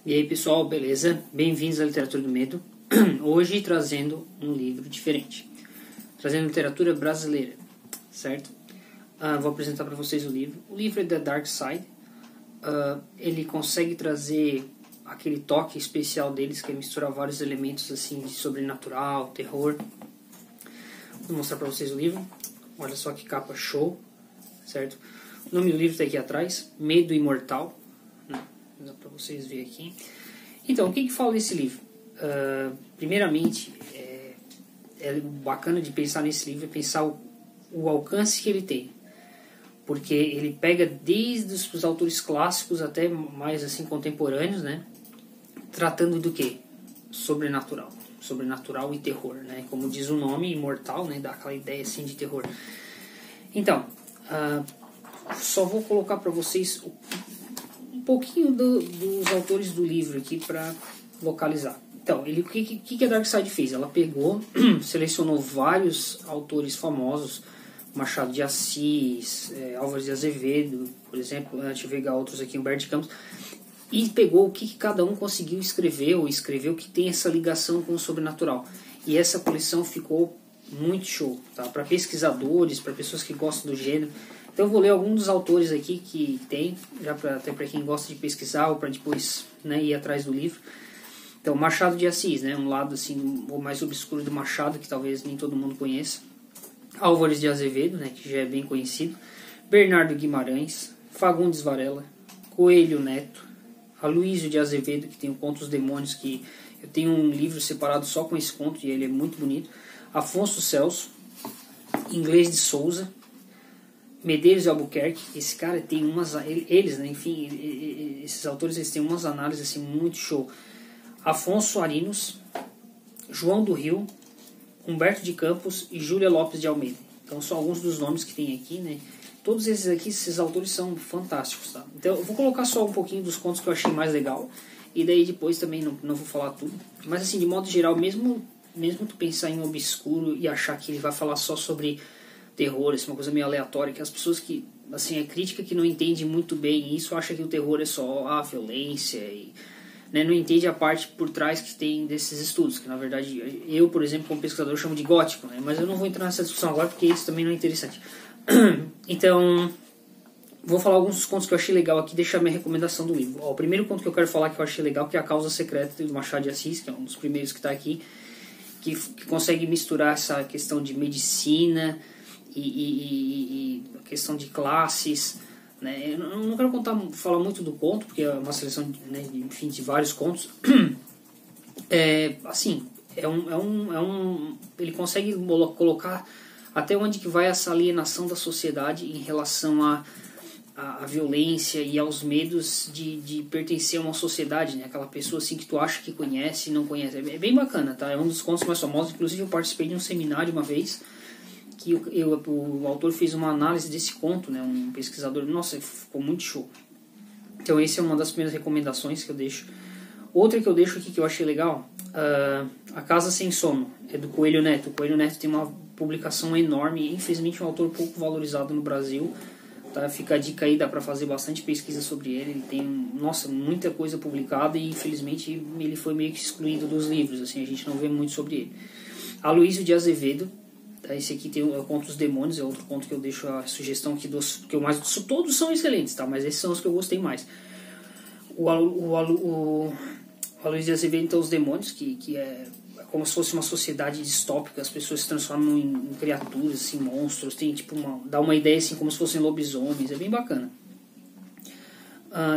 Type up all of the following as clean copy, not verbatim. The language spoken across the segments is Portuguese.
E aí pessoal, beleza? Bem-vindos à Literatura do Medo. Hoje trazendo um livro diferente, trazendo literatura brasileira, certo? Vou apresentar para vocês o livro. O livro é da Dark Side. Ele consegue trazer aquele toque especial deles, que é misturar vários elementos assim de sobrenatural, terror. Vou mostrar para vocês o livro. Olha só que capa show, certo? O nome do livro está aqui atrás, Medo Imortal. Dá para vocês verem aqui. Então, o que fala desse livro? Primeiramente, é bacana de pensar nesse livro, é pensar o alcance que ele tem. Porque ele pega desde os autores clássicos até mais assim contemporâneos, né? Tratando do quê? Sobrenatural. Sobrenatural e terror, né? Como diz o nome, imortal, né? Dá aquela ideia assim de terror. Então, só vou colocar para vocês um pouquinho dos autores do livro aqui para localizar. Então, o que a Dark Side fez? Ela pegou, selecionou vários autores famosos, Machado de Assis, Álvares de Azevedo, por exemplo, deixa eu pegar outros aqui, Humberto de Campos, e pegou o que cada um conseguiu escrever, ou escreveu que tem essa ligação com o sobrenatural. E essa coleção ficou muito show, tá? Para pesquisadores, para pessoas que gostam do gênero. Então eu vou ler alguns dos autores aqui que tem, já até para quem gosta de pesquisar ou para depois, né, ir atrás do livro. Então, Machado de Assis, né, um lado assim, o mais obscuro do Machado, que talvez nem todo mundo conheça. Álvares de Azevedo, né, que já é bem conhecido. Bernardo Guimarães, Fagundes Varela, Coelho Neto, Aloísio de Azevedo, que tem o Conto dos Demônios, que eu tenho um livro separado só com esse conto e ele é muito bonito. Afonso Celso, Inglês de Souza, Medeiros de Albuquerque. Esse cara tem umas, eles, né, enfim, esses autores, eles têm umas análises assim muito show. Afonso Arinos, João do Rio, Humberto de Campos e Júlia Lopes de Almeida. Então são alguns dos nomes que tem aqui, né? Todos esses aqui, esses autores são fantásticos, tá? Então eu vou colocar só um pouquinho dos contos que eu achei mais legal, e daí depois também não vou falar tudo. Mas assim, de modo geral, mesmo tu pensar em obscuro e achar que ele vai falar só sobre terror, assim, uma coisa meio aleatória, que as pessoas que, assim, a crítica que não entende muito bem isso, acha que o terror é só a violência e, né, não entende a parte por trás que tem desses estudos, que na verdade eu, por exemplo, como pesquisador, chamo de gótico, né, mas eu não vou entrar nessa discussão agora porque isso também não é interessante. Então, vou falar alguns dos contos que eu achei legal aqui, deixar minha recomendação do livro. O primeiro conto que eu quero falar que eu achei legal, que é A Causa Secreta, do Machado de Assis, que é um dos primeiros que está aqui, que consegue misturar essa questão de medicina e a questão de classes, né? Eu não quero falar muito do conto, porque é uma seleção, né, enfim, de vários contos. Assim, ele consegue colocar até onde que vai essa alienação da sociedade em relação à violência e aos medos de pertencer a uma sociedade, né? Aquela pessoa assim que tu acha que conhece e não conhece. É bem bacana, tá? É um dos contos mais famosos. Inclusive eu participei de um seminário uma vez que o autor fez uma análise desse conto, né? Um pesquisador, nossa, ficou muito show. Então essa é uma das primeiras recomendações que eu deixo. Outra que eu deixo aqui que eu achei legal, A Casa Sem Sono, é do Coelho Neto. O Coelho Neto tem uma publicação enorme e infelizmente um autor pouco valorizado no Brasil, tá? Fica a dica aí, dá para fazer bastante pesquisa sobre ele. Ele tem, nossa, muita coisa publicada e infelizmente ele foi meio que excluído dos livros, assim, a gente não vê muito sobre ele. Aloísio de Azevedo, tá? Esse aqui tem o Conto dos Demônios, é outro conto que eu deixo a sugestão aqui que eu mais, todos são excelentes, tá? Mas esses são os que eu gostei mais. O Aloísio de Azevedo, então, Os Demônios, que é como se fosse uma sociedade distópica, as pessoas se transformam em criaturas, assim, monstros, tem tipo dá uma ideia assim como se fossem lobisomens, é bem bacana.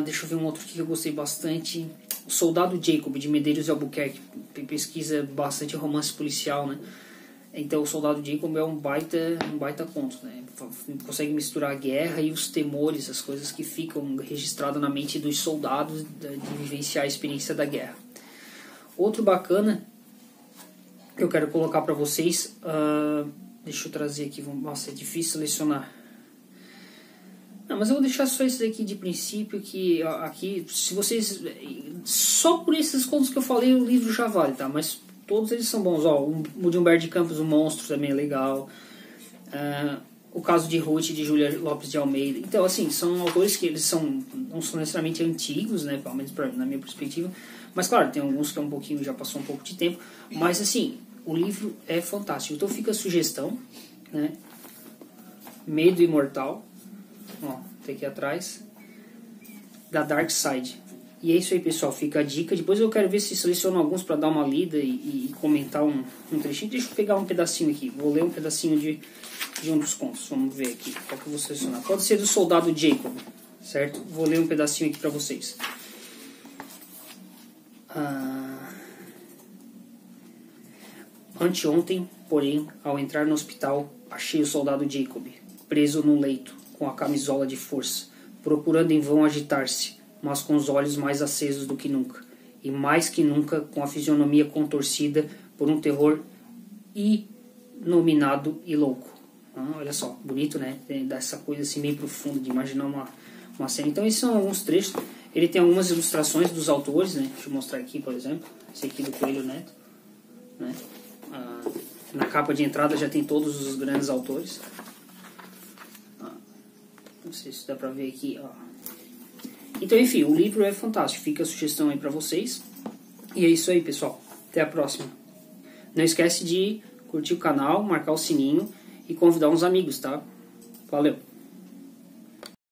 Deixa eu ver um outro que eu gostei bastante, O Soldado Jacob, de Medeiros de Albuquerque, pesquisa bastante romance policial, né? Então o Soldado Jacob é um baita conto, né? Consegue misturar a guerra e os temores, as coisas que ficam registradas na mente dos soldados de vivenciar a experiência da guerra. Outro bacana que eu quero colocar para vocês, deixa eu trazer aqui, nossa, é difícil selecionar. Não, mas eu vou deixar só esse daqui de princípio, que aqui, se vocês, só por esses contos que eu falei, o livro já vale, tá? Mas todos eles são bons. O de Humberto de Campos, O Monstro, também é legal. O Caso de Ruth, de Júlia Lopes de Almeida. Então, assim, são autores que eles são não são necessariamente antigos, né, pelo menos na minha perspectiva, mas claro, tem alguns que é um pouquinho, já passou um pouco de tempo, mas assim, o livro é fantástico. Então fica a sugestão, né, Medo Imortal, ó, tá aqui atrás, da Dark Side. E é isso aí, pessoal, fica a dica. Depois eu quero ver se seleciono alguns para dar uma lida e comentar um trechinho. Deixa eu pegar um pedacinho aqui, vou ler um pedacinho de um dos contos. Vamos ver aqui qual que eu vou selecionar. Pode ser do Soldado Jacob, certo? Vou ler um pedacinho aqui para vocês. Anteontem, porém, ao entrar no hospital, achei o Soldado Jacob, preso num leito, com a camisola de força, procurando em vão agitar-se, mas com os olhos mais acesos do que nunca, e mais que nunca com a fisionomia contorcida por um terror inominado e louco. Olha só, bonito, né? Dá essa coisa assim meio profunda de imaginar uma cena. Então esses são alguns trechos. Ele tem algumas ilustrações dos autores, né? Deixa eu mostrar aqui, por exemplo. Esse aqui do Coelho Neto, né? Na capa de entrada já tem todos os grandes autores. Não sei se dá pra ver aqui, ó. Então, enfim, o livro é fantástico. Fica a sugestão aí pra vocês. E é isso aí, pessoal. Até a próxima. Não esquece de curtir o canal, marcar o sininho e convidar uns amigos, tá? Valeu!